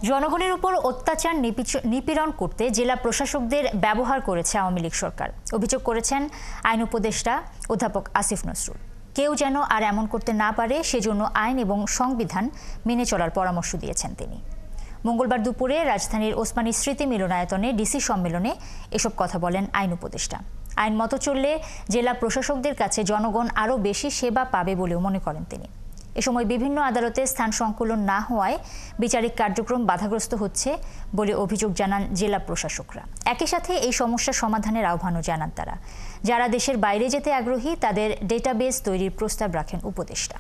জনগণের উপর অত্যাচার নিপীড়ন করতে জেলা প্রশাসকদের ব্যবহার করেছে আওয়ামী লীগ সরকার। অভিযোগ করেছেন আইন উপদেষ্টা অধ্যাপক আসিফ নজরুল। কেউ যেন আর এমন করতে না পারে সেজন্য আইন এবং সংবিধান মেনে চলার পরামর্শ দিয়েছেন তিনি। মঙ্গলবার দুপুরে রাজধানীর ওসমানী স্মৃতি মিলনায়তনে ডিসি সম্মেলনে এসব কথা বলেন আইন উপদেষ্টা। আইন মতো চললে জেলা প্রশাসকদের কাছে জনগণ আরও বেশি সেবা পাবে বলেও মনে করেন তিনি। এ সময় বিভিন্ন আদালতে স্থান সংকুলন না হওয়ায় বিচারিক কার্যক্রম বাধাগ্রস্ত হচ্ছে বলে অভিযোগ জানান জেলা প্রশাসকরা। একই সাথে এই সমস্যা সমাধানের আহ্বানও জানান তারা। যারা দেশের বাইরে যেতে আগ্রহী তাদের ডেটাবেস তৈরির প্রস্তাব রাখেন উপদেষ্টা।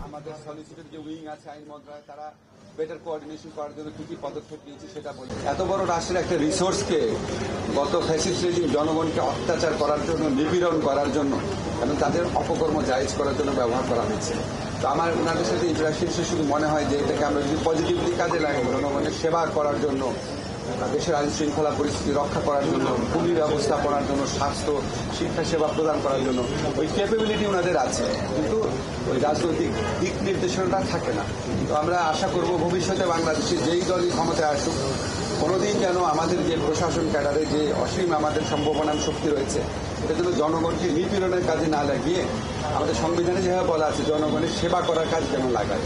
আমাদের সলিসিটর যে উইং আছে আইন মন্ত্রণালয়, তারা বেটার কোঅর্ডিনেশন করার জন্য কি কি পদক্ষেপ নিয়েছে সেটা বলি। এত বড় রাষ্ট্রের একটা রিসোর্সকে গত ফ্যাসিস্ট রেজিম জনগণকে অত্যাচার করার জন্য, নিপীড়ন করার জন্য এবং তাদের অপকর্ম জায়েজ করার জন্য ব্যবহার করা হয়েছে। তো আমার ওনাদের সাথে ইন্টারাকশন শুধু মনে হয় যে এটাকে আমরা যদি পজিটিভলি কাজে লাগাই, জনগণের সেবা করার জন্য, দেশের আইন শৃঙ্খলা পরিস্থিতি রক্ষা করার জন্য, ভূমি ব্যবস্থাপনার জন্য, স্বাস্থ্য শিক্ষা সেবা প্রদান করার জন্য ওই ক্যাপাবিলিটি ওনাদের আছে, কিন্তু ওই রাজনৈতিক দিক নির্দেশনাটা থাকে না। তো আমরা আশা করব ভবিষ্যতে বাংলাদেশে যেই দলই ক্ষমতায় আসুক, কোনোদিন যেন আমাদের যে প্রশাসন ক্যাডারে যে অসীম আমাদের সম্ভাবনার শক্তি রয়েছে, এটা যেন জনগণকে নিপীড়নের কাজে না লাগিয়ে আমাদের সংবিধানে যেভাবে বলা আছে জনগণের সেবা করার কাজ যেন লাগায়।